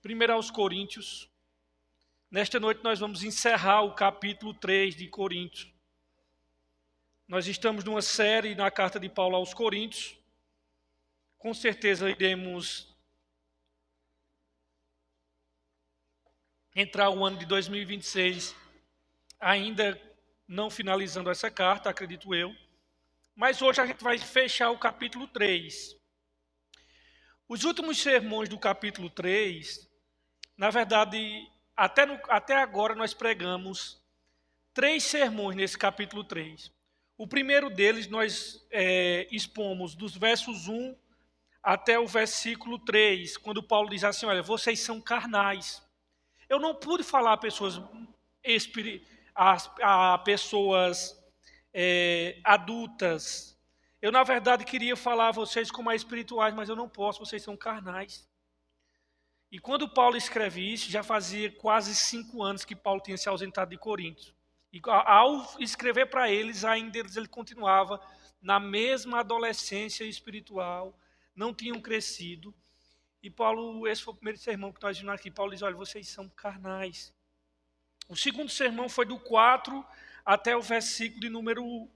Primeiro aos Coríntios. Nesta noite nós vamos encerrar o capítulo 3 de Coríntios. Nós estamos numa série na carta de Paulo aos Coríntios. Com certeza iremos entrar o ano de 2026 ainda não finalizando essa carta, acredito eu. Mas hoje a gente vai fechar o capítulo 3. Os últimos sermões do capítulo 3, na verdade, até agora nós pregamos 3 sermões nesse capítulo 3. O primeiro deles nós expomos dos versos 1 até o versículo 3, quando Paulo diz assim, olha, vocês são carnais. Eu não pude falar a pessoas, a pessoas adultas. Eu, na verdade, queria falar a vocês como espirituais, mas eu não posso, vocês são carnais. E quando Paulo escreve isso, já fazia quase 5 anos que Paulo tinha se ausentado de Corinto. E ao escrever para eles, ainda ele continuava na mesma adolescência espiritual, não tinham crescido. E Paulo, esse foi o primeiro sermão que nós vimos aqui. Paulo diz, olha, vocês são carnais. O segundo sermão foi do 4 até o versículo de número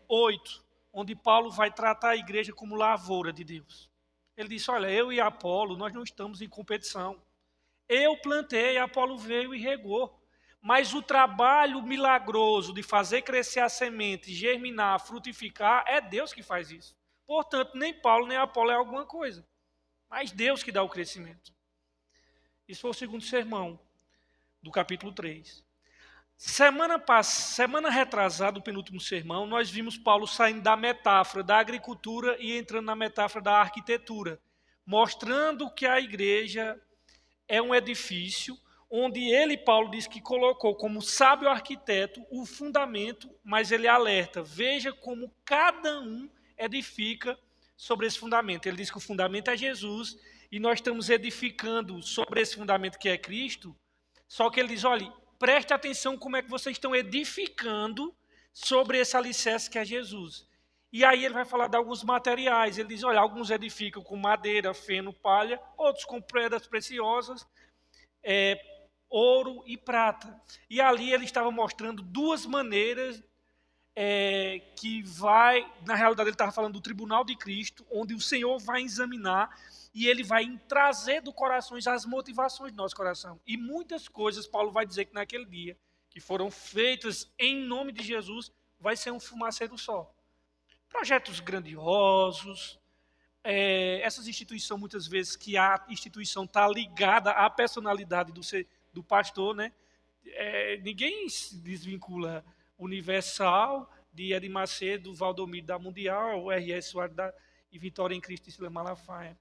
8, onde Paulo vai tratar a igreja como lavoura de Deus. Ele disse, olha, eu e Apolo, nós não estamos em competição. Eu plantei, Apolo veio e regou. Mas o trabalho milagroso de fazer crescer a semente, germinar, frutificar, é Deus que faz isso. Portanto, nem Paulo nem Apolo é alguma coisa. Mas Deus que dá o crescimento. Isso foi o segundo sermão do capítulo 3. Semana retrasada, o penúltimo sermão, nós vimos Paulo saindo da metáfora da agricultura e entrando na metáfora da arquitetura, mostrando que a igreja é um edifício onde ele, Paulo, diz que colocou como sábio arquiteto o fundamento, mas ele alerta, veja como cada um edifica sobre esse fundamento. Ele diz que o fundamento é Jesus e nós estamos edificando sobre esse fundamento que é Cristo, só que ele diz, olha, preste atenção como é que vocês estão edificando sobre esse alicerce que é Jesus. E aí ele vai falar de alguns materiais. Ele diz, olha, alguns edificam com madeira, feno, palha, outros com pedras preciosas, ouro e prata. E ali ele estava mostrando duas maneiras que vai, na realidade ele estava falando do tribunal de Cristo, onde o Senhor vai examinar e ele vai trazer do coração as motivações do nosso coração. E muitas coisas, Paulo vai dizer que naquele dia, que foram feitas em nome de Jesus, vai ser um fumaceiro só. Projetos grandiosos, essas instituições, muitas vezes, que a instituição está ligada à personalidade do pastor, né? Ninguém se desvincula Universal, de Edir Macedo, Valdomiro da Mundial, o R.S. Soares e Vitória em Cristo e Silas Malafaia.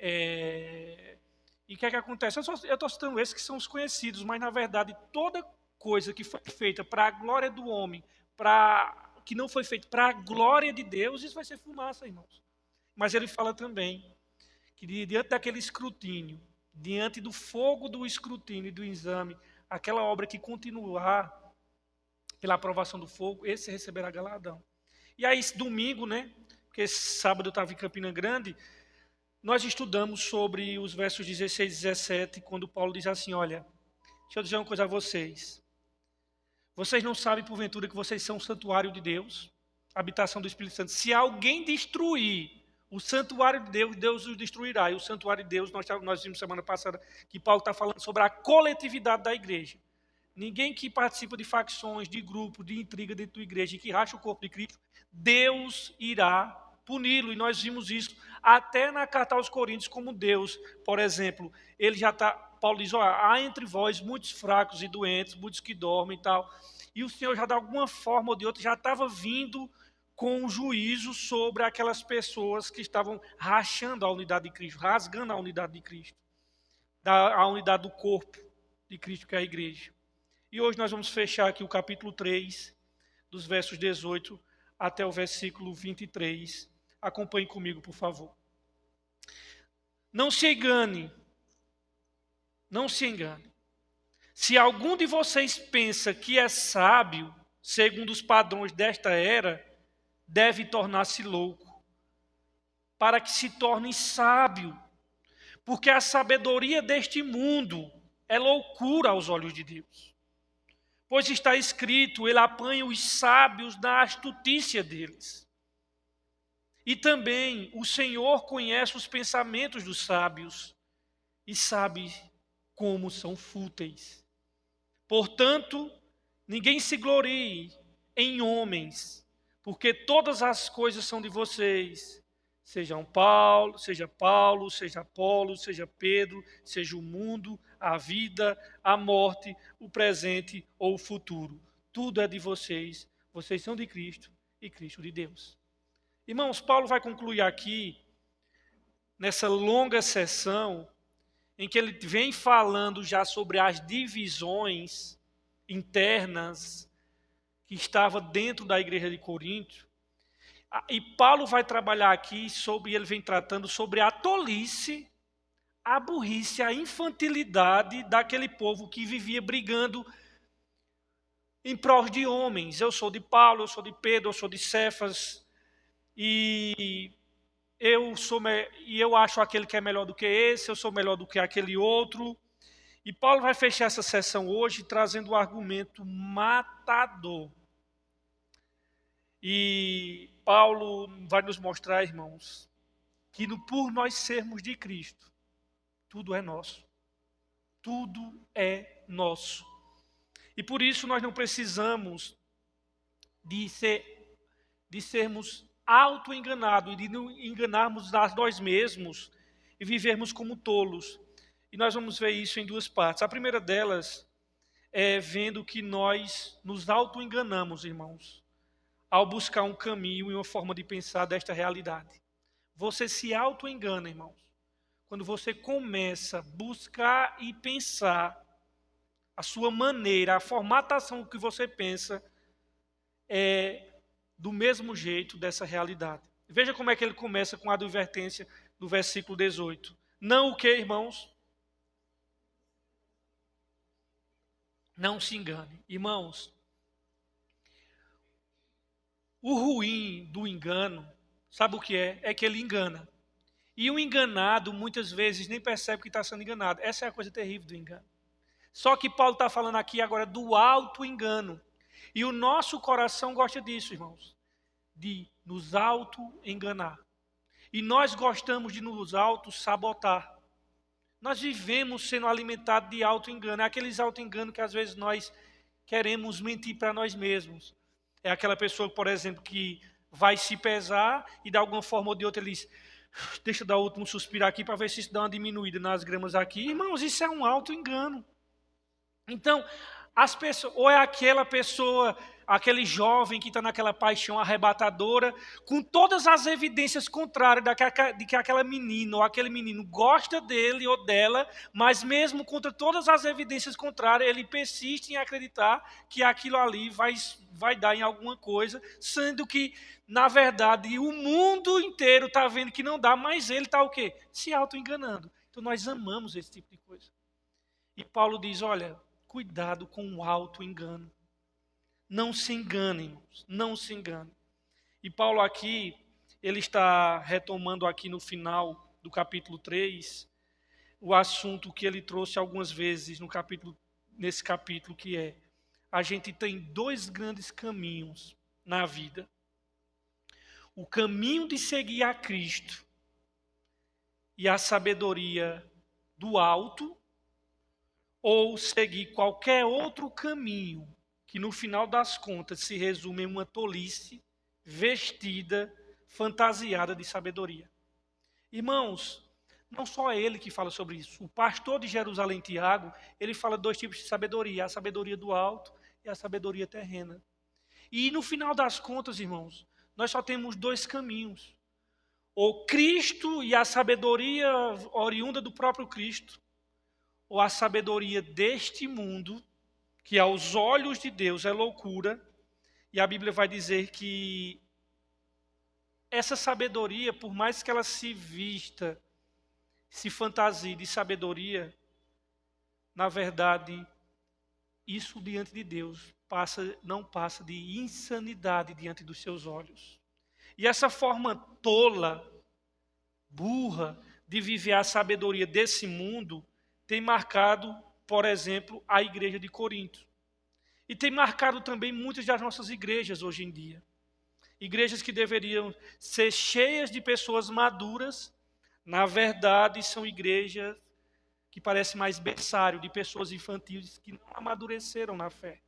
E o que é que acontece? Eu estou citando esses que são os conhecidos, mas na verdade toda coisa que foi feita para a glória do homem, que não foi feita para a glória de Deus, isso vai ser fumaça, irmãos. Mas ele fala também que diante daquele escrutínio, diante do fogo do escrutínio e do exame, aquela obra que continuar pela aprovação do fogo, esse receberá galardão. E aí, esse domingo, né? Porque esse sábado eu estava em Campina Grande, nós estudamos sobre os versos 16 e 17, quando Paulo diz assim, olha, deixa eu dizer uma coisa a vocês. Vocês não sabem, porventura, que vocês são o santuário de Deus, a habitação do Espírito Santo. Se alguém destruir o santuário de Deus, Deus os destruirá. E o santuário de Deus, nós vimos semana passada que Paulo está falando sobre a coletividade da igreja. Ninguém que participa de facções, de grupos, de intriga dentro da igreja e que racha o corpo de Cristo, Deus irá puni-lo. E nós vimos isso até na carta aos Coríntios, como Deus, por exemplo, ele já está, Paulo diz, há entre vós muitos fracos e doentes, muitos que dormem e tal. E o Senhor já de alguma forma ou de outra já estava vindo com um juízo sobre aquelas pessoas que estavam rachando a unidade de Cristo, rasgando a unidade de Cristo, a unidade do corpo de Cristo, que é a igreja. E hoje nós vamos fechar aqui o capítulo 3, dos versos 18 até o versículo 23. Acompanhe comigo, por favor. Não se engane. Não se engane. Se algum de vocês pensa que é sábio, segundo os padrões desta era, deve tornar-se louco, para que se torne sábio. Porque a sabedoria deste mundo é loucura aos olhos de Deus. Pois está escrito, ele apanha os sábios na astutícia deles. E também o Senhor conhece os pensamentos dos sábios e sabe como são fúteis. Portanto, ninguém se glorie em homens, porque todas as coisas são de vocês. Seja Paulo, seja Apolo, seja Pedro, seja o mundo, a vida, a morte, o presente ou o futuro. Tudo é de vocês. Vocês são de Cristo e Cristo de Deus. Irmãos, Paulo vai concluir aqui, nessa longa sessão, em que ele vem falando já sobre as divisões internas que estavam dentro da igreja de Corinto. E Paulo vai trabalhar aqui ele vem tratando sobre a tolice, a burrice, a infantilidade daquele povo que vivia brigando em prol de homens. Eu sou de Paulo, eu sou de Pedro, eu sou de Cefas, e eu acho aquele que é melhor do que esse, eu sou melhor do que aquele outro. E Paulo vai fechar essa sessão hoje trazendo um argumento matador. E Paulo vai nos mostrar, irmãos, que por nós sermos de Cristo, tudo é nosso. Tudo é nosso. E por isso nós não precisamos de sermos auto-enganados e de não enganarmos a nós mesmos e vivermos como tolos. E nós vamos ver isso em duas partes. A primeira delas é vendo que nós nos auto-enganamos, irmãos, ao buscar um caminho e uma forma de pensar desta realidade. Você se auto-engana, irmãos, quando você começa a buscar e pensar a sua maneira, a formatação que você pensa é do mesmo jeito dessa realidade. Veja como é que ele começa com a advertência do versículo 18. Não o que, irmãos? Não se engane. Irmãos, o ruim do engano, sabe o que é? É que ele engana. E o enganado, muitas vezes, nem percebe que está sendo enganado. Essa é a coisa terrível do engano. Só que Paulo está falando aqui agora do auto-engano. E o nosso coração gosta disso, irmãos, de nos auto-enganar. E nós gostamos de nos auto-sabotar. Nós vivemos sendo alimentados de auto-engano. É aqueles auto-enganos que às vezes nós queremos mentir para nós mesmos. É aquela pessoa, por exemplo, que vai se pesar e de alguma forma ou de outra ele diz, deixa eu dar o último suspiro aqui para ver se isso dá uma diminuída nas gramas aqui. Irmãos, isso é um auto-engano. Então, as pessoas, ou é aquela pessoa, aquele jovem que está naquela paixão arrebatadora, com todas as evidências contrárias de que aquela menina ou aquele menino gosta dele ou dela, mas mesmo contra todas as evidências contrárias, ele persiste em acreditar que aquilo ali vai dar em alguma coisa, sendo que, na verdade, o mundo inteiro está vendo que não dá, mas ele está o quê? Se auto-enganando. Então, nós amamos esse tipo de coisa. E Paulo diz, olha, cuidado com o auto-engano. Não se enganem, irmãos, não se enganem. E Paulo aqui, ele está retomando aqui no final do capítulo 3, o assunto que ele trouxe algumas vezes nesse capítulo, que é, a gente tem dois grandes caminhos na vida. O caminho de seguir a Cristo e a sabedoria do alto, ou seguir qualquer outro caminho que no final das contas se resume em uma tolice vestida, fantasiada de sabedoria. Irmãos, não só ele que fala sobre isso. O pastor de Jerusalém, Tiago, ele fala dois tipos de sabedoria, a sabedoria do alto e a sabedoria terrena. E no final das contas, irmãos, nós só temos dois caminhos. Ou Cristo e a sabedoria oriunda do próprio Cristo, ou a sabedoria deste mundo, que aos olhos de Deus é loucura, e a Bíblia vai dizer que essa sabedoria, por mais que ela se vista, se fantasie de sabedoria, na verdade, isso diante de Deus não passa de insanidade diante dos seus olhos. E essa forma tola, burra, de viver a sabedoria desse mundo tem marcado, por exemplo, a igreja de Corinto. E tem marcado também muitas das nossas igrejas hoje em dia. Igrejas que deveriam ser cheias de pessoas maduras, na verdade, são igrejas que parecem mais berçário, de pessoas infantis que não amadureceram na fé.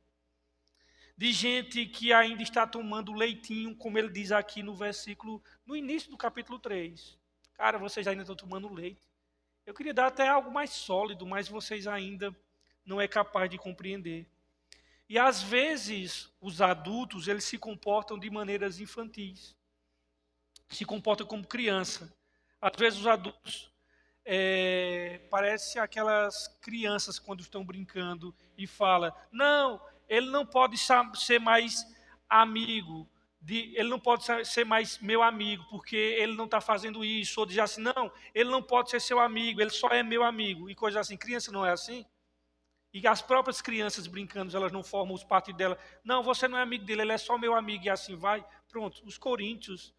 De gente que ainda está tomando leitinho, como ele diz aqui no versículo, no início do capítulo 3. Cara, vocês ainda estão tomando leite. Eu queria dar até algo mais sólido, mas vocês ainda não é capaz de compreender. E às vezes os adultos, eles se comportam de maneiras infantis. Se comportam como criança. Às vezes os adultos parece aquelas crianças quando estão brincando e fala: não, ele não pode ser mais amigo, ele não pode ser mais meu amigo, porque ele não está fazendo isso. Ou diz assim: não, ele não pode ser seu amigo, ele só é meu amigo. E coisa assim. Criança não é assim? E as próprias crianças brincando, elas não formam os partidos dela. Não, você não é amigo dele, ele é só meu amigo, e assim vai. Pronto, os coríntios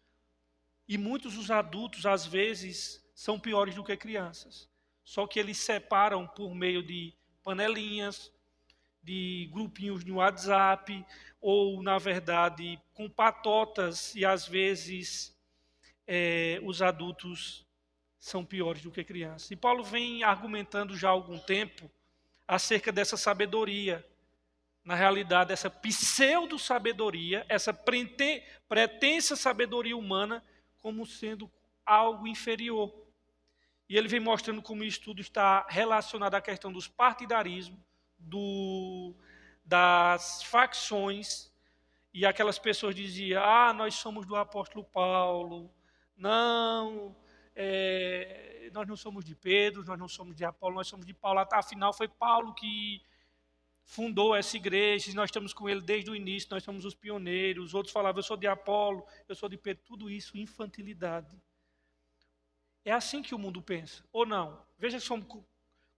e muitos dos adultos, às vezes, são piores do que crianças. Só que eles separam por meio de panelinhas, de grupinhos no WhatsApp, ou, na verdade, com patotas, e às vezes os adultos são piores do que crianças. E Paulo vem argumentando já há algum tempo acerca dessa sabedoria. Na realidade, essa pseudo-sabedoria, essa pretensa sabedoria humana, como sendo algo inferior. E ele vem mostrando como isso tudo está relacionado à questão dos partidarismos, das facções, e aquelas pessoas diziam: nós somos do apóstolo Paulo, não, nós não somos de Pedro, nós não somos de Apolo, nós somos de Paulo. Afinal, foi Paulo que fundou essa igreja, nós estamos com ele desde o início, nós somos os pioneiros. Outros falavam: eu sou de Apolo, eu sou de Pedro. Tudo isso, infantilidade. É assim que o mundo pensa, ou não? Veja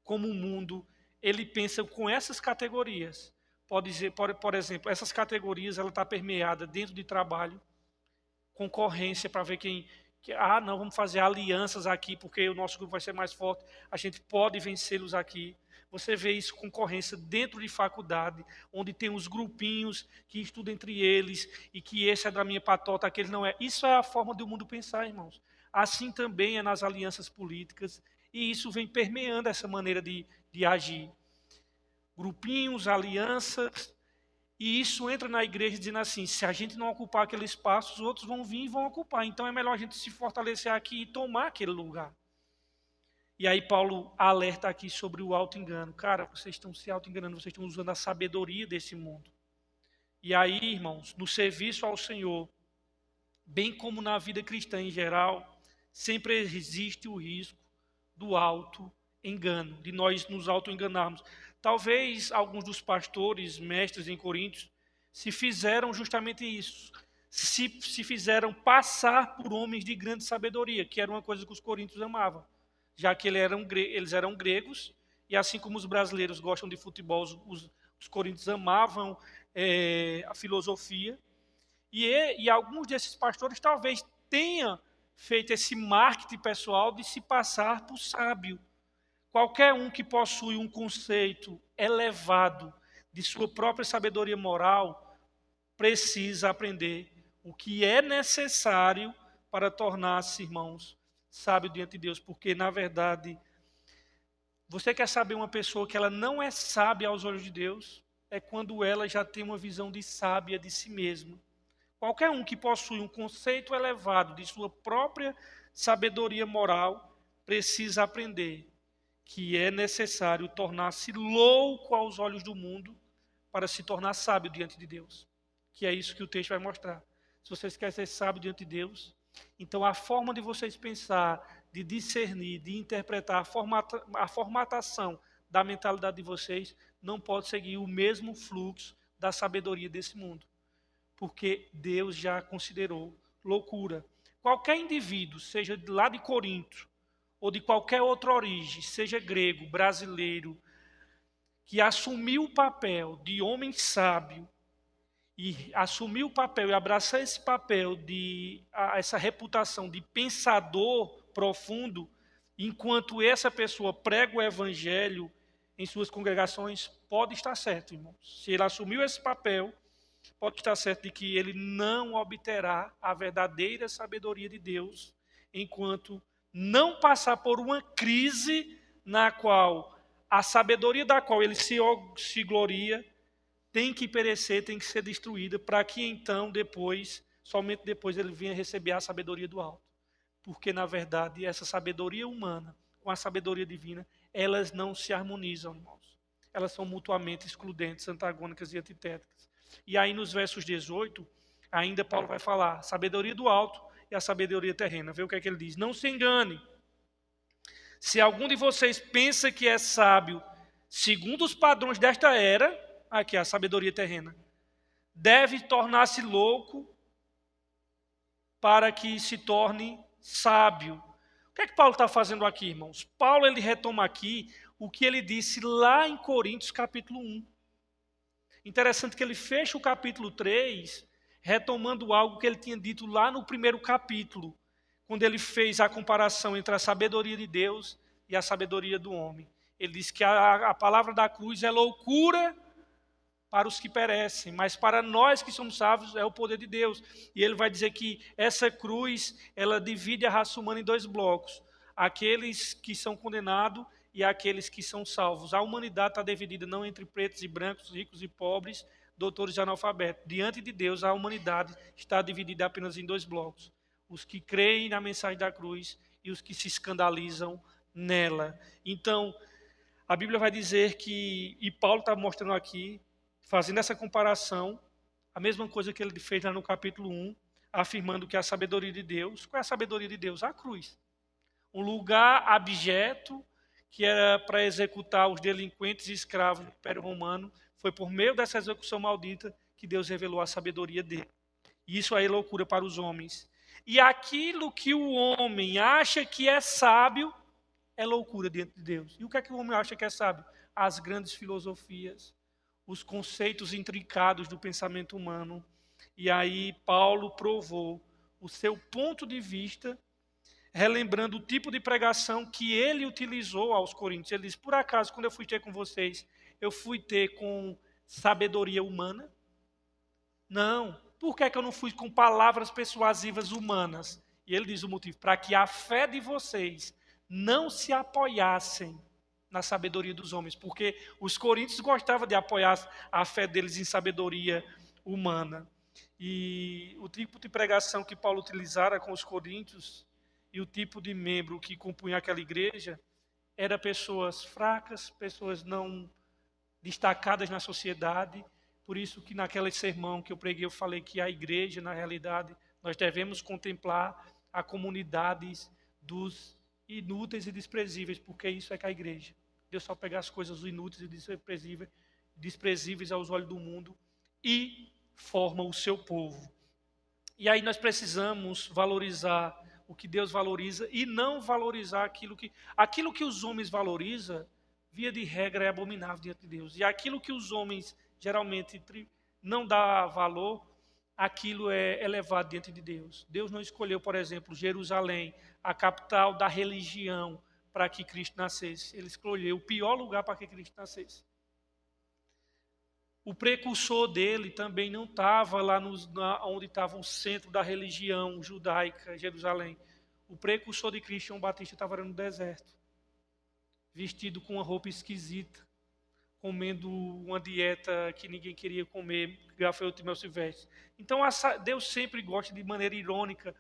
como o mundo, ele pensa com essas categorias. Pode dizer, por exemplo, essas categorias, ela está permeada dentro de trabalho, concorrência para ver não, vamos fazer alianças aqui, porque o nosso grupo vai ser mais forte, a gente pode vencê-los aqui. Você vê isso, concorrência dentro de faculdade, onde tem os grupinhos que estudam entre eles, e que esse é da minha patota, aquele não é. Isso é a forma do mundo pensar, irmãos. Assim também é nas alianças políticas, e isso vem permeando essa maneira de agir. Grupinhos, alianças, e isso entra na igreja dizendo assim: se a gente não ocupar aquele espaço, os outros vão vir e vão ocupar. Então é melhor a gente se fortalecer aqui e tomar aquele lugar. E aí Paulo alerta aqui sobre o auto-engano. Cara, vocês estão se auto-enganando, vocês estão usando a sabedoria desse mundo. E aí, irmãos, no serviço ao Senhor, bem como na vida cristã em geral, sempre existe o risco do auto-engano, de nós nos auto-enganarmos. Talvez alguns dos pastores, mestres em Coríntios, se fizeram justamente isso. Se passar por homens de grande sabedoria, que era uma coisa que os coríntios amavam. Já que eles eram gregos, e assim como os brasileiros gostam de futebol, os coríntios amavam a filosofia. E alguns desses pastores talvez tenham feito esse marketing pessoal de se passar por sábio. Qualquer um que possui um conceito elevado de sua própria sabedoria moral precisa aprender o que é necessário para tornar-se, irmãos, sábio diante de Deus. Porque, na verdade, você quer saber uma pessoa que ela não é sábia aos olhos de Deus? É quando ela já tem uma visão de sábia de si mesma. Qualquer um que possui um conceito elevado de sua própria sabedoria moral precisa aprender que é necessário tornar-se louco aos olhos do mundo para se tornar sábio diante de Deus. Que é isso que o texto vai mostrar. Se vocês querem ser sábios diante de Deus, então a forma de vocês pensar, de discernir, de interpretar, a formatação da mentalidade de vocês não pode seguir o mesmo fluxo da sabedoria desse mundo. Porque Deus já considerou loucura. Qualquer indivíduo, seja lá de Corinto, ou de qualquer outra origem, seja grego, brasileiro, que assumiu o papel de homem sábio, e assumiu o papel e abraçar esse papel, essa reputação de pensador profundo, enquanto essa pessoa prega o evangelho em suas congregações, pode estar certo, irmãos. Se ele assumiu esse papel, pode estar certo de que ele não obterá a verdadeira sabedoria de Deus, enquanto não passar por uma crise na qual a sabedoria da qual ele se gloria tem que perecer, tem que ser destruída, para que então depois, somente depois, ele venha receber a sabedoria do alto. Porque, na verdade, essa sabedoria humana com a sabedoria divina, elas não se harmonizam, irmãos. Elas são mutuamente excludentes, antagônicas e antitéticas. E aí, nos versos 18, ainda Paulo vai falar a sabedoria do alto e a sabedoria terrena. Vê o que é que ele diz. Não se engane. Se algum de vocês pensa que é sábio, segundo os padrões desta era, aqui a sabedoria terrena, deve tornar-se louco para que se torne sábio. O que é que Paulo está fazendo aqui, irmãos? Paulo ele retoma aqui o que ele disse lá em Coríntios capítulo 1. Interessante que ele fecha o capítulo 3 retomando algo que ele tinha dito lá no primeiro capítulo, quando ele fez a comparação entre a sabedoria de Deus e a sabedoria do homem. Ele diz que a palavra da cruz é loucura para os que perecem, mas para nós que somos salvos é o poder de Deus. E ele vai dizer que essa cruz, ela divide a raça humana em dois blocos, aqueles que são condenados e aqueles que são salvos. A humanidade está dividida não entre pretos e brancos, ricos e pobres, doutores e analfabetos. Diante de Deus, a humanidade está dividida apenas em dois blocos, os que creem na mensagem da cruz e os que se escandalizam nela. Então, a Bíblia vai dizer que, e Paulo está mostrando aqui, fazendo essa comparação, a mesma coisa que ele fez lá no capítulo 1, afirmando que a sabedoria de Deus, qual é a sabedoria de Deus? A cruz. Um lugar abjeto que era para executar os delinquentes e escravos do Império Romano, foi por meio dessa execução maldita que Deus revelou a sabedoria dele. E isso aí é loucura para os homens. E aquilo que o homem acha que é sábio, é loucura diante de Deus. E o que é que o homem acha que é sábio? As grandes filosofias, os conceitos intrincados do pensamento humano. E aí Paulo provou o seu ponto de vista, relembrando o tipo de pregação que ele utilizou aos coríntios. Ele diz, por acaso, quando eu fui ter com vocês, eu fui ter com sabedoria humana? Não. Por que é que eu não fui com palavras persuasivas humanas? E ele diz o motivo, para que a fé de vocês não se apoiassem na sabedoria dos homens, porque os coríntios gostavam de apoiar a fé deles em sabedoria humana. E o tipo de pregação que Paulo utilizara com os coríntios e o tipo de membro que compunha aquela igreja era pessoas fracas, pessoas não destacadas na sociedade. Por isso que naquele sermão que eu preguei, eu falei que a igreja, na realidade, nós devemos contemplar a comunidade dos inúteis e desprezíveis, porque isso é que a igreja. Deus só pega as coisas inúteis e desprezíveis aos olhos do mundo e forma o seu povo. E aí nós precisamos valorizar o que Deus valoriza e não valorizar aquilo que os homens valorizam, via de regra, é abominável diante de Deus. E aquilo que os homens geralmente não dá valor, aquilo é elevado diante de Deus. Deus não escolheu, por exemplo, Jerusalém, a capital da religião, para que Cristo nascesse. Ele escolheu o pior lugar para que Cristo nascesse. O precursor dele também não estava lá onde estava o centro da religião judaica, Jerusalém. O precursor de Cristo, João Batista, estava no deserto, vestido com uma roupa esquisita, comendo uma dieta que ninguém queria comer, gafanhoto e mel silvestre. Então, Deus sempre gosta de maneira irônica,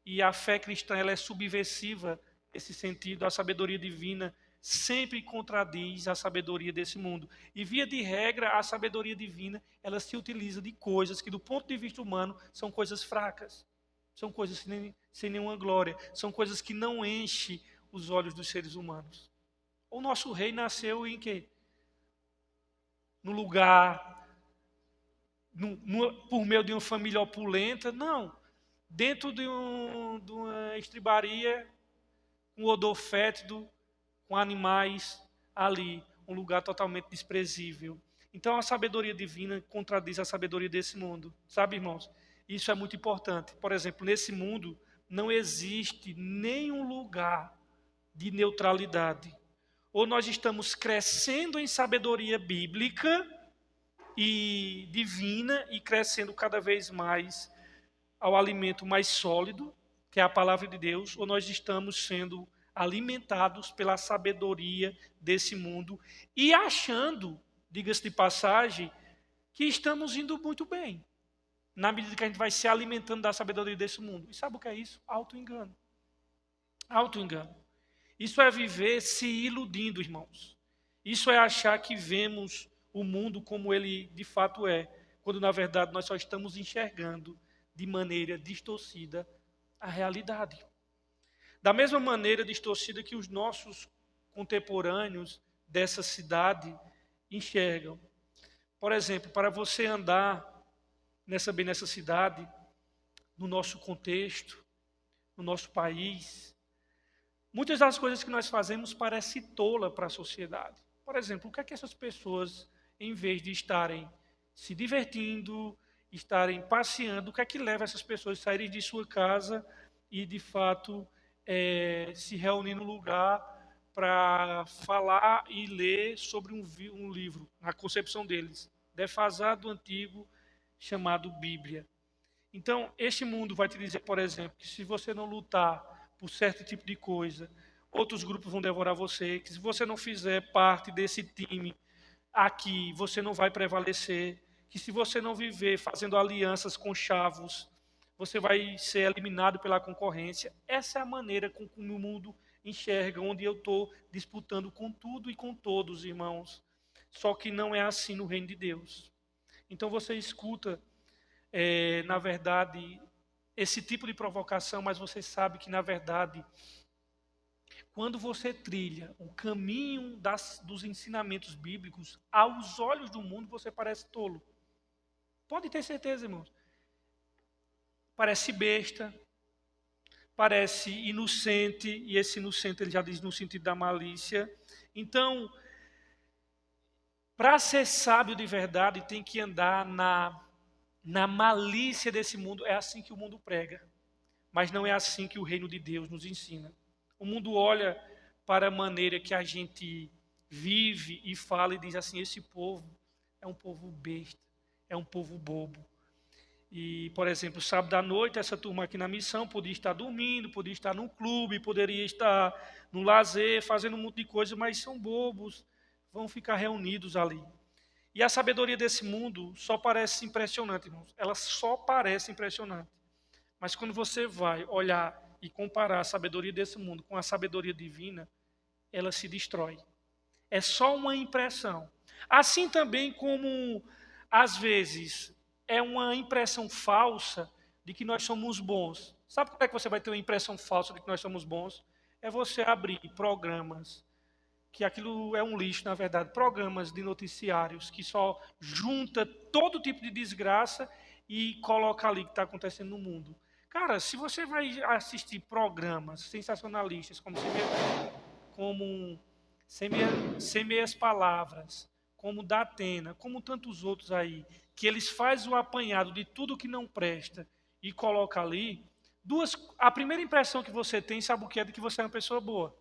e a fé cristã ela é subversiva nesse sentido. A sabedoria divina sempre contradiz a sabedoria desse mundo. E, via de regra, a sabedoria divina ela se utiliza de coisas que, do ponto de vista humano, são coisas fracas, são coisas sem nenhuma glória, são coisas que não enchem os olhos dos seres humanos. O nosso rei nasceu em quê? No lugar, por meio de uma família opulenta? Não. Dentro de uma estribaria, um odor fétido, com animais ali, um lugar totalmente desprezível. Então a sabedoria divina contradiz a sabedoria desse mundo. Sabe, irmãos? Isso é muito importante. Por exemplo, nesse mundo não existe nenhum lugar de neutralidade. Ou nós estamos crescendo em sabedoria bíblica e divina e crescendo cada vez mais ao alimento mais sólido, que é a palavra de Deus, ou nós estamos sendo alimentados pela sabedoria desse mundo e achando, diga-se de passagem, que estamos indo muito bem, na medida que a gente vai se alimentando da sabedoria desse mundo. E sabe o que é isso? Auto-engano. Auto-engano. Isso é viver se iludindo, irmãos. Isso é achar que vemos o mundo como ele de fato é, quando na verdade nós só estamos enxergando de maneira distorcida a realidade. Da mesma maneira distorcida que os nossos contemporâneos dessa cidade enxergam. Por exemplo, para você andar nessa cidade, no nosso contexto, no nosso país, muitas das coisas que nós fazemos parecem tola para a sociedade. Por exemplo, o que é que essas pessoas, em vez de estarem se divertindo, estarem passeando, o que é que leva essas pessoas a saírem de sua casa e, de fato, se reunir no lugar para falar e ler sobre um livro, na concepção deles, defasado, antigo, chamado Bíblia. Então, este mundo vai te dizer, por exemplo, que se você não lutar por certo tipo de coisa, outros grupos vão devorar você, que se você não fizer parte desse time aqui, você não vai prevalecer, que se você não viver fazendo alianças com chavos, você vai ser eliminado pela concorrência. Essa é a maneira com que o mundo enxerga, onde eu estou disputando com tudo e com todos, irmãos. Só que não é assim no reino de Deus. Então você escuta, na verdade, esse tipo de provocação, mas você sabe que, na verdade, quando você trilha o caminho dos ensinamentos bíblicos, aos olhos do mundo você parece tolo. Pode ter certeza, irmãos. Parece besta, parece inocente, e esse inocente ele já diz no sentido da malícia. Então, para ser sábio de verdade, tem que andar na malícia desse mundo. É assim que o mundo prega, mas não é assim que o reino de Deus nos ensina. O mundo olha para a maneira que a gente vive e fala e diz assim: esse povo é um povo besta, é um povo bobo. E, por exemplo, sábado à noite, essa turma aqui na missão podia estar dormindo, podia estar num clube, poderia estar no lazer, fazendo um monte de coisa, mas são bobos, vão ficar reunidos ali. E a sabedoria desse mundo só parece impressionante, irmãos. Ela só parece impressionante. Mas quando você vai olhar e comparar a sabedoria desse mundo com a sabedoria divina, ela se destrói. É só uma impressão. Assim também como, às vezes, é uma impressão falsa de que nós somos bons. Sabe como é que você vai ter uma impressão falsa de que nós somos bons? É você abrir programas, que aquilo é um lixo, na verdade, programas de noticiários que só junta todo tipo de desgraça e coloca ali o que está acontecendo no mundo. Cara, se você vai assistir programas sensacionalistas, como Sem Meias Palavras, como da Atena, como tantos outros aí, que eles fazem o apanhado de tudo que não presta e coloca ali, a primeira impressão que você tem, sabe o que é? De que você é uma pessoa boa.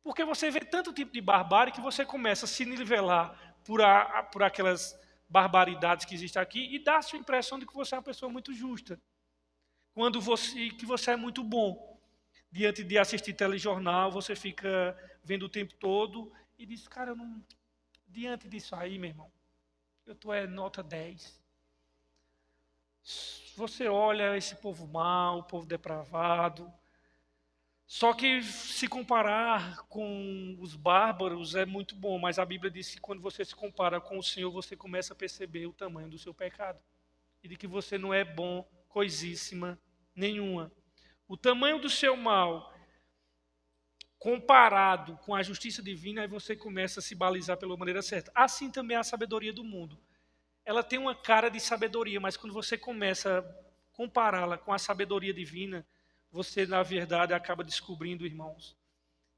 Porque você vê tanto tipo de barbárie que você começa a se nivelar por aquelas barbaridades que existem aqui e dá a sua impressão de que você é uma pessoa muito justa. Que você é muito bom. Diante de assistir telejornal, você fica vendo o tempo todo e diz, cara, diante disso aí, meu irmão, eu estou nota 10. Você olha esse povo mau, o povo depravado. Só que se comparar com os bárbaros é muito bom, mas a Bíblia diz que quando você se compara com o Senhor, você começa a perceber o tamanho do seu pecado. E de que você não é bom, coisíssima nenhuma. O tamanho do seu mal, comparado com a justiça divina, aí você começa a se balizar pela maneira certa. Assim também é a sabedoria do mundo. Ela tem uma cara de sabedoria, mas quando você começa a compará-la com a sabedoria divina, você, na verdade, acaba descobrindo, irmãos,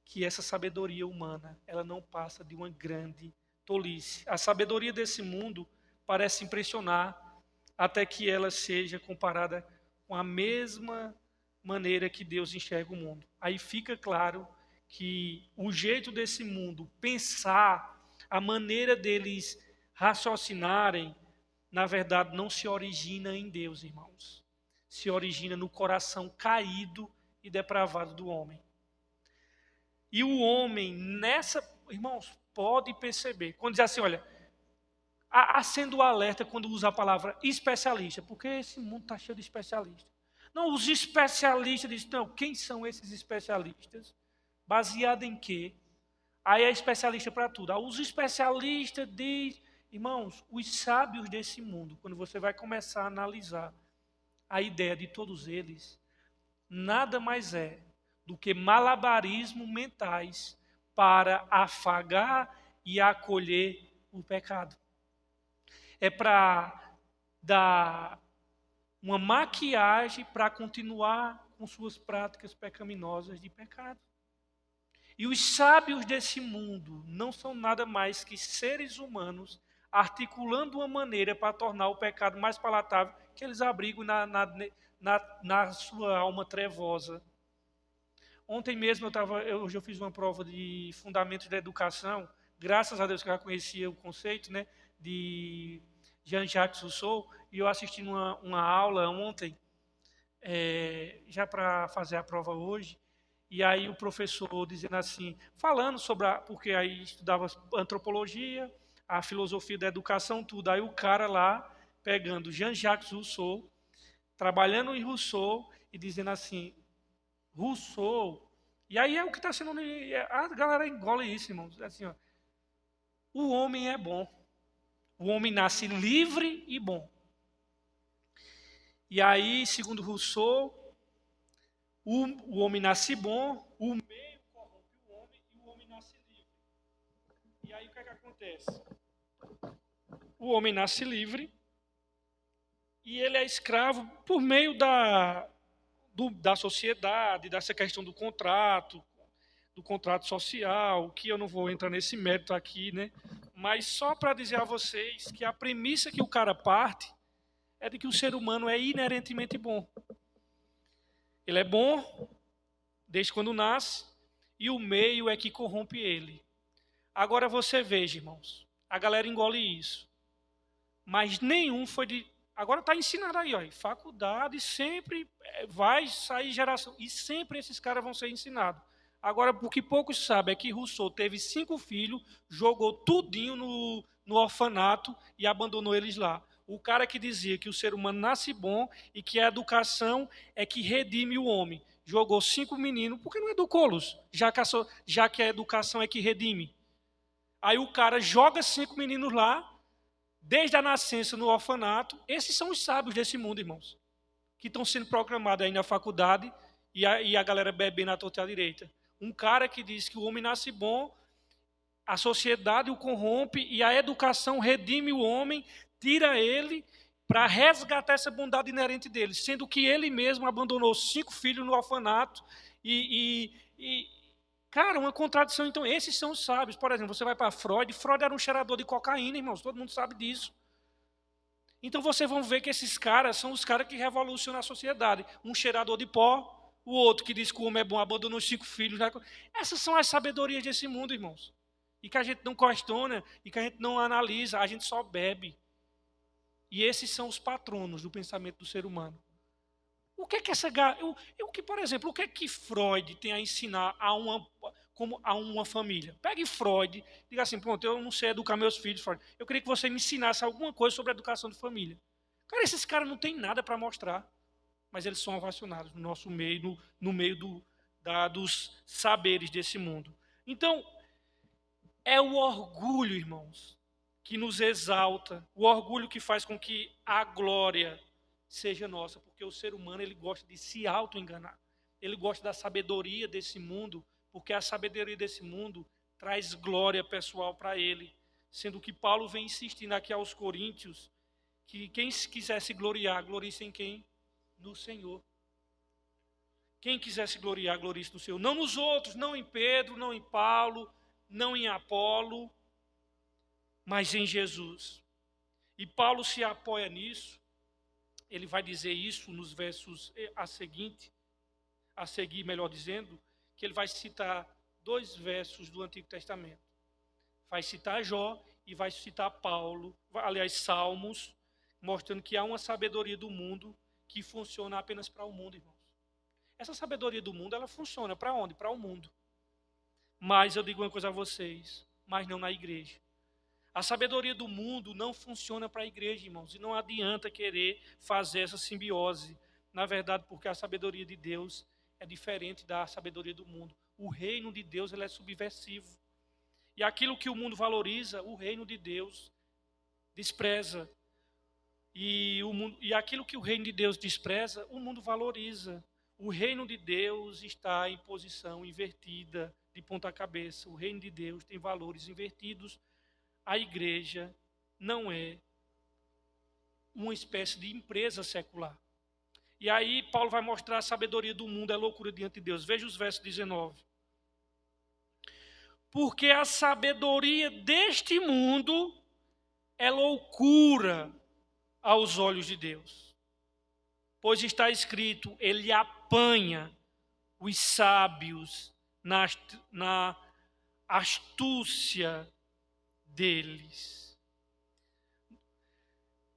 que essa sabedoria humana, ela não passa de uma grande tolice. A sabedoria desse mundo parece impressionar até que ela seja comparada com a mesma maneira que Deus enxerga o mundo. Aí fica claro que o jeito desse mundo pensar, a maneira deles raciocinarem, na verdade, não se origina em Deus, irmãos. Se origina no coração caído e depravado do homem. E o homem, irmãos, pode perceber. Quando diz assim, olha, acendo o alerta quando usa a palavra especialista, porque esse mundo está cheio de especialistas. Não, os especialistas dizem, não, quem são esses especialistas? Baseado em quê? Aí é especialista para tudo. Os especialistas dizem, irmãos, os sábios desse mundo, quando você vai começar a analisar a ideia de todos eles, nada mais é do que malabarismo mentais para afagar e acolher o pecado. É para dar uma maquiagem para continuar com suas práticas pecaminosas de pecado. E os sábios desse mundo não são nada mais que seres humanos articulando uma maneira para tornar o pecado mais palatável que eles abrigam na sua alma trevosa. Ontem mesmo hoje eu fiz uma prova de fundamentos da educação, graças a Deus que eu já conhecia o conceito, né, de Jean-Jacques Rousseau, e eu assisti uma aula ontem, já para fazer a prova hoje, e aí o professor dizendo assim, falando sobre, porque aí estudava antropologia, a filosofia da educação, tudo, aí o cara lá, pegando Jean-Jacques Rousseau, trabalhando em Rousseau, e dizendo assim, Rousseau, e aí é o que está sendo, a galera engole isso, irmãos, assim, ó, o homem é bom, o homem nasce livre e bom. E aí, segundo Rousseau, o homem nasce bom, o meio corrompe o homem e o homem nasce livre. E aí o que é que acontece? O homem nasce livre e ele é escravo por meio da sociedade, dessa questão do contrato social, que eu não vou entrar nesse mérito aqui, né? Mas só para dizer a vocês que a premissa que o cara parte é de que o ser humano é inerentemente bom. Ele é bom desde quando nasce e o meio é que corrompe ele. Agora você veja, irmãos, a galera engole isso. Mas nenhum foi de... Agora está ensinado aí, ó, faculdade sempre vai sair geração. E sempre esses caras vão ser ensinados. Agora, o que poucos sabem é que Rousseau teve 5 filhos, jogou tudinho no orfanato e abandonou eles lá. O cara que dizia que o ser humano nasce bom e que a educação é que redime o homem. Jogou 5 meninos, por que não educou-los? Já que a educação é que redime. Aí o cara joga 5 meninos lá, desde a nascença no orfanato. Esses são os sábios desse mundo, irmãos, que estão sendo programados aí na faculdade e a galera bebendo à torta e à direita. Um cara que diz que o homem nasce bom, a sociedade o corrompe e a educação redime o homem, tira ele para resgatar essa bondade inerente dele, sendo que ele mesmo abandonou 5 filhos no orfanato cara, uma contradição. Então, esses são os sábios. Por exemplo, você vai para Freud era um cheirador de cocaína, irmãos, todo mundo sabe disso. Então, vocês vão ver que esses caras são os caras que revolucionam a sociedade. Um cheirador de pó, o outro que diz que o homem é bom, abandonou os 5 filhos. Né? Essas são as sabedorias desse mundo, irmãos. E que a gente não questiona, e que a gente não analisa, a gente só bebe. E esses são os patronos do pensamento do ser humano. O que é que por exemplo, o que é que Freud tem a ensinar a uma família? Pegue Freud, diga assim, pronto, eu não sei educar meus filhos, Freud. Eu queria que você me ensinasse alguma coisa sobre a educação de família. Cara, esses caras não têm nada para mostrar, mas eles são ovacionados no nosso meio, no meio dos saberes desse mundo. Então, é o orgulho, irmãos, que nos exalta, o orgulho que faz com que a glória seja nossa, porque o ser humano ele gosta de se auto-enganar. Ele gosta da sabedoria desse mundo, porque a sabedoria desse mundo traz glória pessoal para ele. Sendo que Paulo vem insistindo aqui aos Coríntios que quem quiser se gloriar, glorie-se em quem? No Senhor. Quem quiser se gloriar, glorie-se no Senhor. Não nos outros, não em Pedro, não em Paulo, não em Apolo, mas em Jesus. E Paulo se apoia nisso. Ele vai dizer isso nos versos a seguir, melhor dizendo, que ele vai citar 2 versos do Antigo Testamento. Vai citar Jó e vai citar Paulo, aliás, Salmos, mostrando que há uma sabedoria do mundo que funciona apenas para o mundo, irmãos. Essa sabedoria do mundo, ela funciona para onde? Para o mundo. Mas eu digo uma coisa a vocês, mas não na igreja. A sabedoria do mundo não funciona para a igreja, irmãos, e não adianta querer fazer essa simbiose. Na verdade, porque a sabedoria de Deus é diferente da sabedoria do mundo. O reino de Deus, ele é subversivo. E aquilo que o mundo valoriza, o reino de Deus despreza. E aquilo que o reino de Deus despreza, o mundo valoriza. O reino de Deus está em posição invertida, de ponta cabeça. O reino de Deus tem valores invertidos. A igreja não é uma espécie de empresa secular. E aí Paulo vai mostrar a sabedoria do mundo, é loucura diante de Deus. Veja os versos 19. Porque a sabedoria deste mundo é loucura aos olhos de Deus. Pois está escrito, ele apanha os sábios na astúcia deles.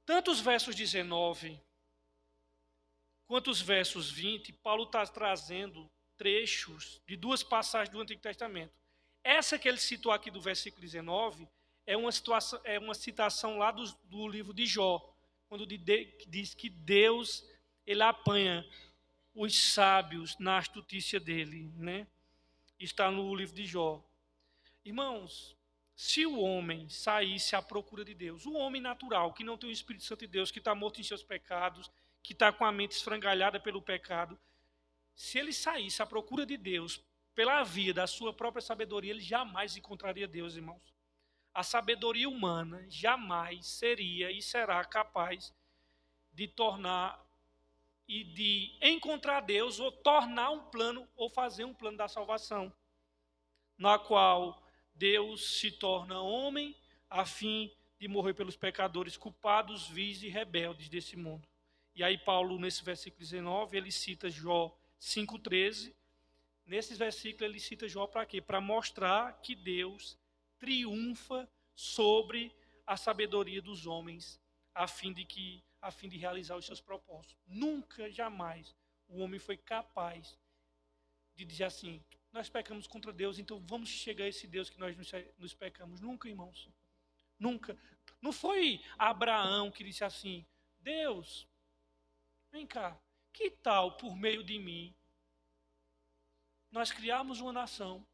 Tanto os versos 19 quanto os versos 20, Paulo está trazendo trechos de 2 passagens do Antigo Testamento. Essa que ele citou aqui do versículo 19 é uma citação lá do livro de Jó, quando diz que Deus ele apanha os sábios na astutícia dele, né? Está no livro de Jó. Irmãos, se o homem saísse à procura de Deus, o homem natural, que não tem o Espírito Santo de Deus, que está morto em seus pecados, que está com a mente esfrangalhada pelo pecado, se ele saísse à procura de Deus pela via da sua própria sabedoria, ele jamais encontraria Deus, irmãos. A sabedoria humana jamais seria e será capaz de tornar e de encontrar Deus ou tornar um plano ou fazer um plano da salvação, na qual Deus se torna homem a fim de morrer pelos pecadores culpados, vis e rebeldes desse mundo. E aí Paulo, nesse versículo 19, ele cita Jó 5,13. Nesse versículo ele cita Jó para quê? Para mostrar que Deus triunfa sobre a sabedoria dos homens, a fim de realizar os seus propósitos. Nunca, jamais, o homem foi capaz de dizer assim, nós pecamos contra Deus, então vamos chegar a esse Deus que nós nos pecamos. Nunca, irmãos. Nunca. Não foi Abraão que disse assim, Deus, vem cá, que tal por meio de mim nós criarmos uma nação?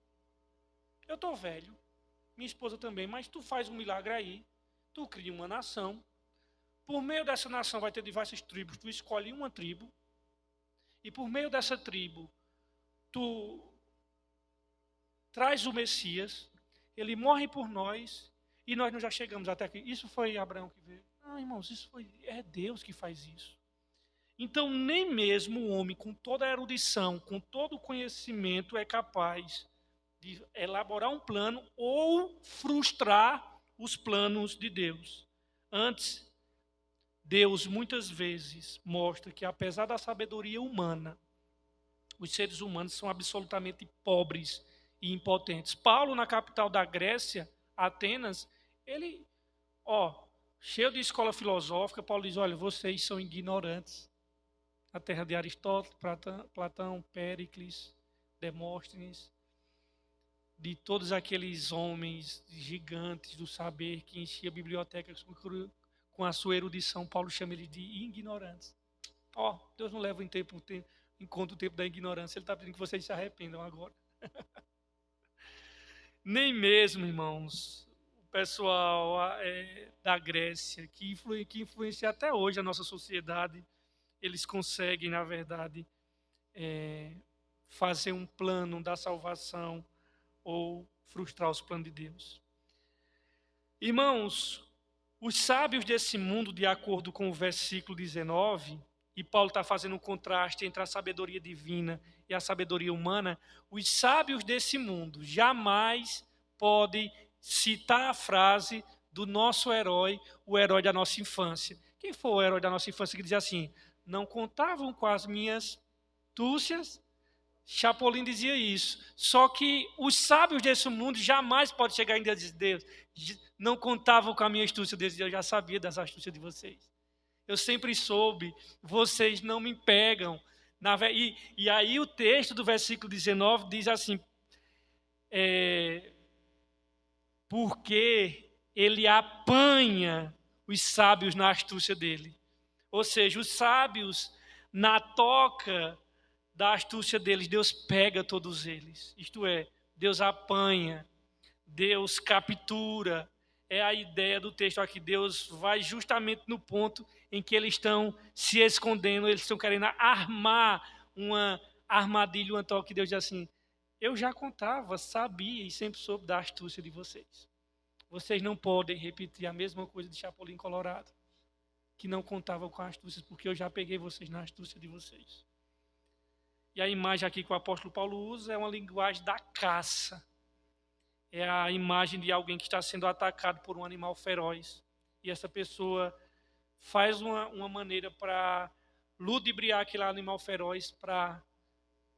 Eu estou velho, minha esposa também, mas tu faz um milagre aí, tu cria uma nação, por meio dessa nação vai ter diversas tribos, tu escolhe uma tribo, e por meio dessa tribo, tu traz o Messias, ele morre por nós, e nós não já chegamos até aqui. Isso foi Abraão que veio. Não, irmãos, é Deus que faz isso. Então, nem mesmo o homem, com toda a erudição, com todo o conhecimento, é capaz de elaborar um plano ou frustrar os planos de Deus. Antes, Deus muitas vezes mostra que, apesar da sabedoria humana, os seres humanos são absolutamente pobres e impotentes. Paulo, na capital da Grécia, Atenas, ele, cheio de escola filosófica, Paulo diz, olha, vocês são ignorantes. A terra de Aristóteles, Platão, Péricles, Demóstenes, de todos aqueles homens gigantes do saber que enchia a biblioteca com a sua erudição, Paulo chama eles de ignorantes. Deus não leva em conta o tempo da ignorância, ele está pedindo que vocês se arrependam agora. Nem mesmo, irmãos, o pessoal da Grécia, que influencia até hoje a nossa sociedade, eles conseguem, na verdade, fazer um plano da salvação ou frustrar os planos de Deus. Irmãos, os sábios desse mundo, de acordo com o versículo 19, e Paulo está fazendo um contraste entre a sabedoria divina e a sabedoria humana, os sábios desse mundo jamais podem citar a frase do nosso herói, o herói da nossa infância. Quem foi o herói da nossa infância que dizia assim, não contavam com as minhas astúcias, Chapolin dizia isso. Só que os sábios desse mundo jamais podem chegar em Deus e dizer: Deus, não contavam com a minha astúcia, Deus, eu já sabia das astúcias de vocês. Eu sempre soube, vocês não me pegam. E aí o texto do versículo 19 diz assim, porque ele apanha os sábios na astúcia dele. Ou seja, os sábios, na toca da astúcia deles, Deus pega todos eles. Isto é, Deus apanha, Deus captura. É a ideia do texto aqui. Deus vai justamente no ponto em que eles estão se escondendo, eles estão querendo armar uma armadilha, uma toque. Deus diz assim: eu já contava, sabia e sempre soube da astúcia de vocês. Vocês não podem repetir a mesma coisa de Chapolin Colorado, que não contavam com astúcias, porque eu já peguei vocês na astúcia de vocês. E a imagem aqui que o apóstolo Paulo usa é uma linguagem da caça. É a imagem de alguém que está sendo atacado por um animal feroz. E essa pessoa faz uma maneira para ludibriar aquele animal feroz para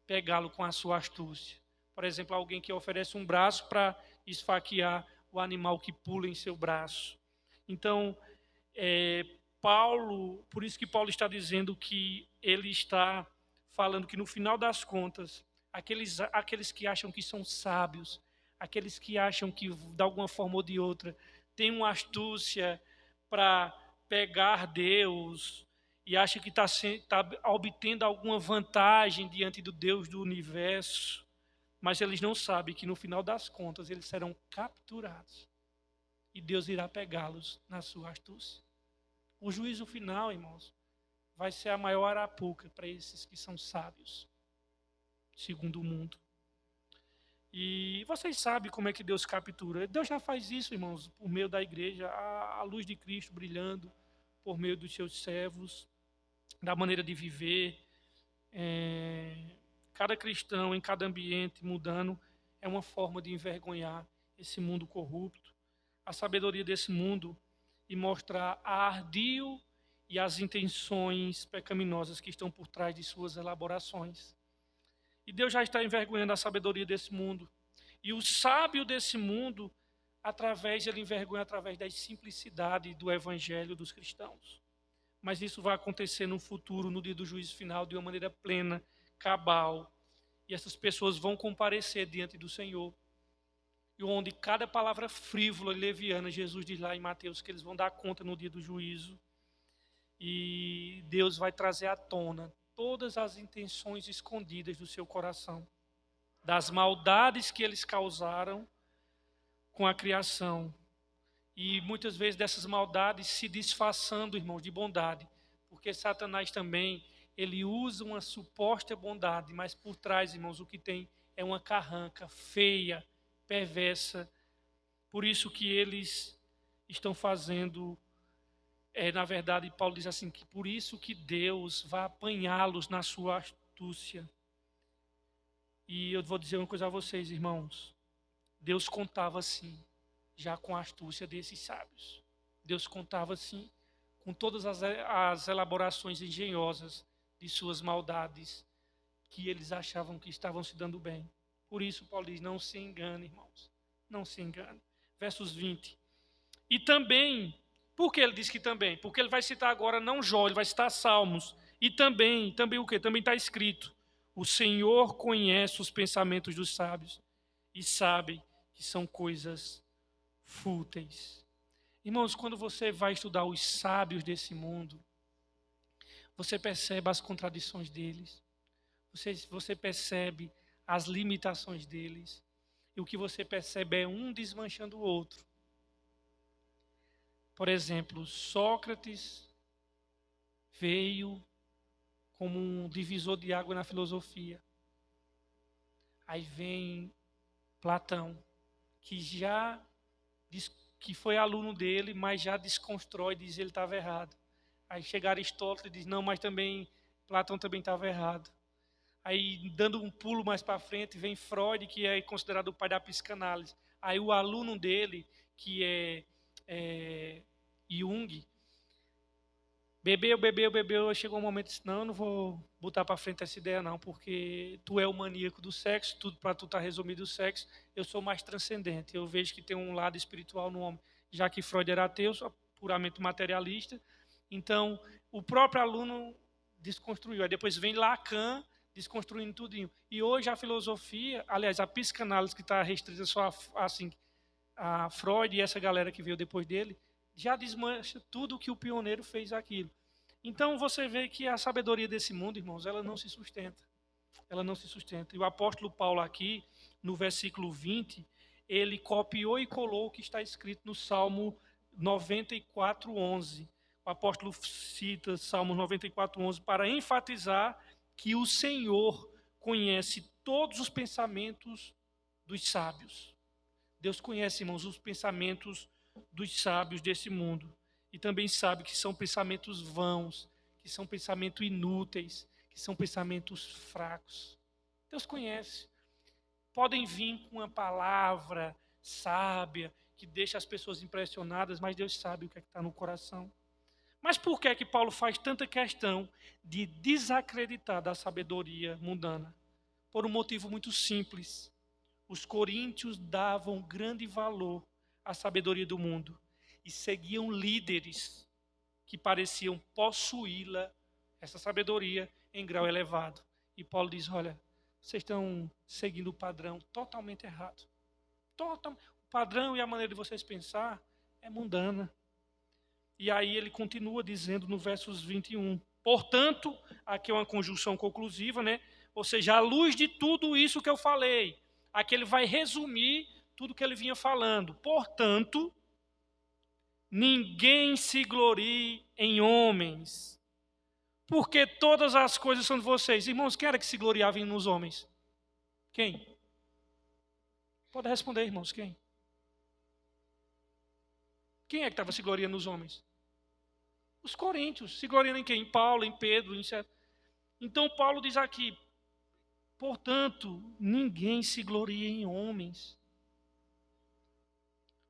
pegá-lo com a sua astúcia. Por exemplo, alguém que oferece um braço para esfaquear o animal que pula em seu braço. Então, Paulo, por isso que Paulo está dizendo que ele está falando que no final das contas, aqueles que acham que são sábios, aqueles que acham que de alguma forma ou de outra têm uma astúcia para pegar Deus e acha que está obtendo alguma vantagem diante do Deus do universo, mas eles não sabem que no final das contas eles serão capturados e Deus irá pegá-los na sua astúcia. O juízo final, irmãos, vai ser a maior arapuca para esses que são sábios, segundo o mundo. E vocês sabem como é que Deus captura. Deus já faz isso, irmãos, por meio da igreja, a luz de Cristo brilhando por meio dos seus servos, da maneira de viver. Cada cristão, em cada ambiente, mudando, é uma forma de envergonhar esse mundo corrupto, a sabedoria desse mundo e mostrar a ardil e as intenções pecaminosas que estão por trás de suas elaborações. E Deus já está envergonhando a sabedoria desse mundo. E o sábio desse mundo, ele envergonha através da simplicidade do evangelho dos cristãos. Mas isso vai acontecer no futuro, no dia do juízo final, de uma maneira plena, cabal. E essas pessoas vão comparecer diante do Senhor. E onde cada palavra frívola e leviana, Jesus diz lá em Mateus que eles vão dar conta no dia do juízo. E Deus vai trazer à tona todas as intenções escondidas do seu coração, das maldades que eles causaram com a criação. E muitas vezes dessas maldades se disfarçando, irmãos, de bondade. Porque Satanás também, ele usa uma suposta bondade, mas por trás, irmãos, o que tem é uma carranca feia, perversa. Por isso que eles estão fazendo, na verdade, Paulo diz assim, que por isso que Deus vai apanhá-los na sua astúcia. E eu vou dizer uma coisa a vocês, irmãos. Deus contava assim, já com a astúcia desses sábios. Deus contava assim, com todas as elaborações engenhosas de suas maldades, que eles achavam que estavam se dando bem. Por isso, Paulo diz, não se engane, irmãos. Não se engane. Versos 20. E também, por que ele diz que também? Porque ele vai citar agora não Jó, ele vai citar Salmos. E também o quê? Também está escrito, o Senhor conhece os pensamentos dos sábios e sabe que são coisas fúteis. Irmãos, quando você vai estudar os sábios desse mundo, você percebe as contradições deles, você percebe as limitações deles, e o que você percebe é um desmanchando o outro. Por exemplo, Sócrates veio como um divisor de água na filosofia. Aí vem Platão, que foi aluno dele, mas já desconstrói, diz que ele estava errado. Aí chega Aristóteles e diz, não, mas também Platão também estava errado. Aí, dando um pulo mais para frente, vem Freud, que é considerado o pai da psicanálise. Aí o aluno dele, que é Jung, Bebeu, chegou um momento e disse, não, eu não vou botar para frente essa ideia não, porque tu é o maníaco do sexo, tudo para tu estar resumido o sexo, eu sou mais transcendente, eu vejo que tem um lado espiritual no homem, já que Freud era ateu, só puramente materialista, então o próprio aluno desconstruiu, aí depois vem Lacan desconstruindo tudinho, e hoje a filosofia, aliás, a psicanálise que está restrita só assim, a Freud e essa galera que veio depois dele, já desmancha tudo que o pioneiro fez aquilo. Então você vê que a sabedoria desse mundo, irmãos, ela não se sustenta. Ela não se sustenta. E o apóstolo Paulo aqui, no versículo 20, ele copiou e colou o que está escrito no Salmo 94:11. O apóstolo cita Salmo 94:11 para enfatizar que o Senhor conhece todos os pensamentos dos sábios. Deus conhece, irmãos, os pensamentos dos sábios desse mundo. E também sabe que são pensamentos vãos, que são pensamentos inúteis, que são pensamentos fracos. Deus conhece. Podem vir com uma palavra sábia, que deixa as pessoas impressionadas, mas Deus sabe o que é que está no coração. Mas por que é que Paulo faz tanta questão de desacreditar da sabedoria mundana? Por um motivo muito simples. Os coríntios davam grande valor à sabedoria do mundo e seguiam líderes que pareciam possuí-la, essa sabedoria, em grau elevado. E Paulo diz, olha, vocês estão seguindo o padrão totalmente errado. O padrão e a maneira de vocês pensar é mundana. E aí ele continua dizendo no versos 21, portanto, aqui é uma conjunção conclusiva, né? Ou seja, à luz de tudo isso que eu falei, aqui ele vai resumir tudo que ele vinha falando. Portanto, ninguém se glorie em homens, porque todas as coisas são de vocês. Irmãos, quem era que se gloriava nos homens? Quem? Pode responder, irmãos, quem? Quem é que estava se gloriando nos homens? Os coríntios. Se gloriando em quem? Em Paulo, em Pedro, em... Então Paulo diz aqui, portanto, ninguém se glorie em homens,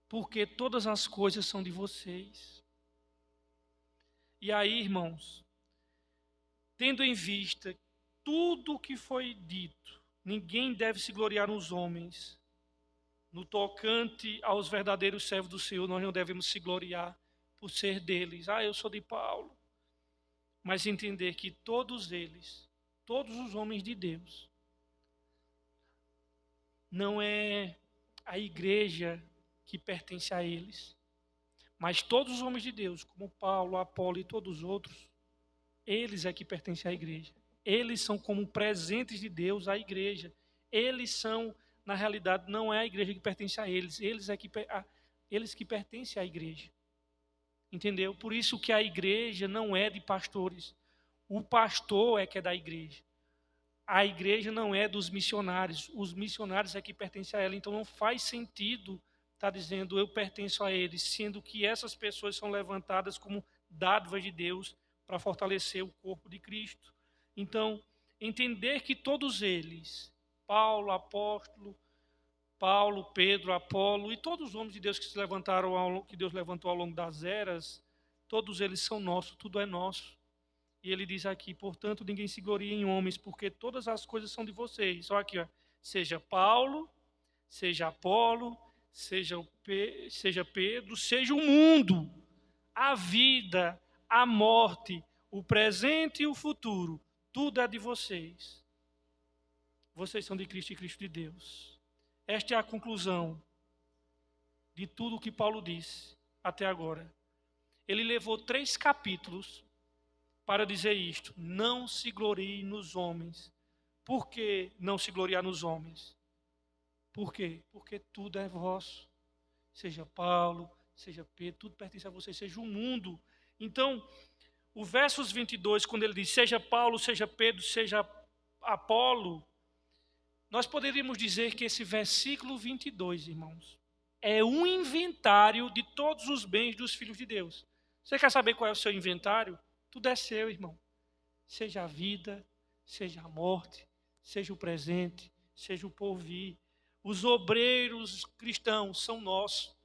porque todas as coisas são de vocês. E aí, irmãos, tendo em vista tudo o que foi dito, ninguém deve se gloriar nos homens. No tocante aos verdadeiros servos do Senhor, nós não devemos se gloriar por ser deles. Ah, eu sou de Paulo. Mas entender que todos eles, todos os homens de Deus, não é a igreja que pertence a eles, mas todos os homens de Deus, como Paulo, Apolo e todos os outros, eles é que pertencem à igreja. Eles são como presentes de Deus à igreja. Eles são, na realidade, não é a igreja que pertence a eles, eles que pertencem à igreja. Entendeu? Por isso que a igreja não é de pastores. O pastor é que é da igreja. A igreja não é dos missionários. Os missionários é que pertencem a ela. Então não faz sentido estar dizendo eu pertenço a eles, sendo que essas pessoas são levantadas como dádivas de Deus para fortalecer o corpo de Cristo. Então, entender que todos eles, Paulo, Pedro, Apolo e todos os homens de Deus que se levantaram, que Deus levantou ao longo das eras, todos eles são nossos, tudo é nosso. E ele diz aqui, portanto, ninguém se glorie em homens, porque todas as coisas são de vocês. Olha aqui, ó. Seja Paulo, seja Apolo, seja Pedro, seja o mundo, a vida, a morte, o presente e o futuro, tudo é de vocês. Vocês são de Cristo e Cristo de Deus. Esta é a conclusão de tudo o que Paulo disse até agora. Ele levou 3 capítulos para dizer isto: não se glorie nos homens. Por que não se gloriar nos homens? Por quê? Porque tudo é vosso. Seja Paulo, seja Pedro, tudo pertence a vocês, seja o mundo. Então, o versos 22, quando ele diz, seja Paulo, seja Pedro, seja Apolo, nós poderíamos dizer que esse versículo 22, irmãos, é um inventário de todos os bens dos filhos de Deus. Você quer saber qual é o seu inventário? Tudo é seu, irmão. Seja a vida, seja a morte, seja o presente, seja o porvir. Os obreiros cristãos são nossos.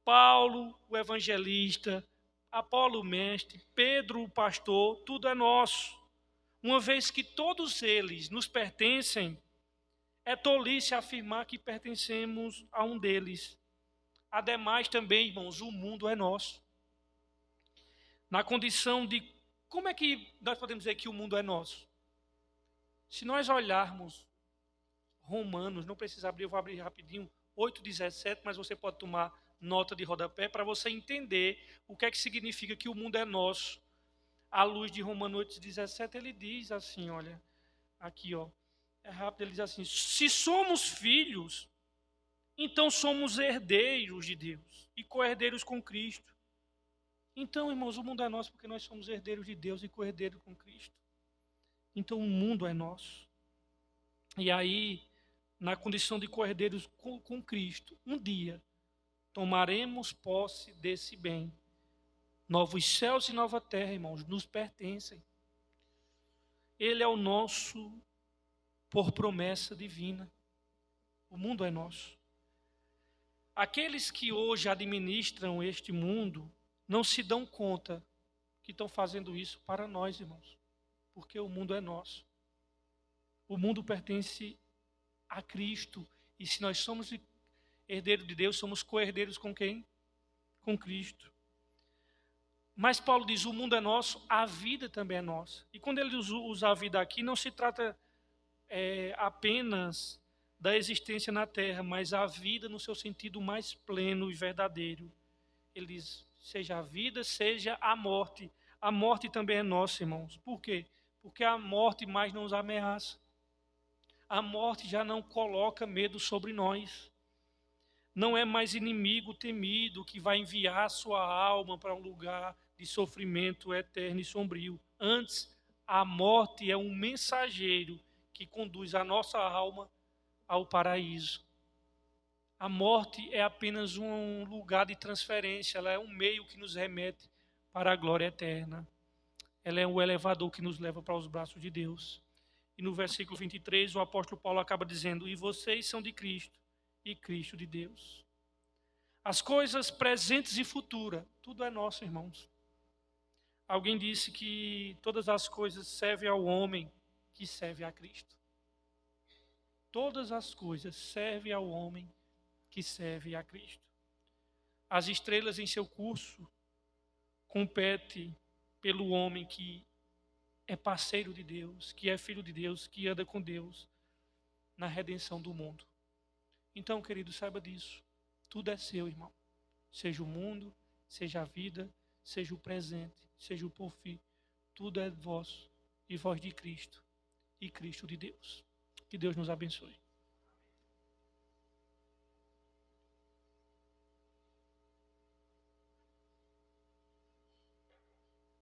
Paulo, o evangelista, Apolo o mestre, Pedro o pastor, tudo é nosso. Uma vez que todos eles nos pertencem, é tolice afirmar que pertencemos a um deles. Ademais também, irmãos, o mundo é nosso. Na condição de, como é que nós podemos dizer que o mundo é nosso? Se nós olharmos Romanos, não precisa abrir, eu vou abrir rapidinho, 8,17, mas você pode tomar nota de rodapé para você entender o que é que significa que o mundo é nosso. À luz de Romanos 8,17, ele diz assim, olha, aqui ó, é rápido, ele diz assim, se somos filhos, então somos herdeiros de Deus e co-herdeiros com Cristo. Então, irmãos, o mundo é nosso porque nós somos herdeiros de Deus e co-herdeiros com Cristo. Então, o mundo é nosso. E aí, na condição de co-herdeiros com Cristo, um dia tomaremos posse desse bem. Novos céus e nova terra, irmãos, nos pertencem. Ele é o nosso por promessa divina. O mundo é nosso. Aqueles que hoje administram este mundo não se dão conta que estão fazendo isso para nós, irmãos, porque o mundo é nosso. O mundo pertence a Cristo, e se nós somos herdeiros de Deus, somos co-herdeiros com quem? Com Cristo. Mas Paulo diz, o mundo é nosso, a vida também é nossa. E quando ele usa a vida aqui, não se trata apenas da existência na terra, mas a vida no seu sentido mais pleno e verdadeiro. Ele diz, seja a vida, seja a morte. A morte também é nossa, irmãos. Por quê? Porque a morte mais nos ameaça. A morte já não coloca medo sobre nós. Não é mais inimigo temido que vai enviar sua alma para um lugar de sofrimento eterno e sombrio. Antes, a morte é um mensageiro que conduz a nossa alma ao paraíso. A morte é apenas um lugar de transferência, ela é um meio que nos remete para a glória eterna. Ela é um elevador que nos leva para os braços de Deus. E no versículo 23, o apóstolo Paulo acaba dizendo, e vocês são de Cristo, e Cristo de Deus. As coisas presentes e futuras, tudo é nosso, irmãos. Alguém disse que todas as coisas servem ao homem que serve a Cristo. Todas as coisas servem ao homem que serve a Cristo. As estrelas em seu curso competem pelo homem que é parceiro de Deus, que é filho de Deus, que anda com Deus na redenção do mundo. Então, querido, saiba disso. Tudo é seu, irmão. Seja o mundo, seja a vida, seja o presente, seja o porvir. Tudo é vosso e vós de Cristo e Cristo de Deus. Que Deus nos abençoe.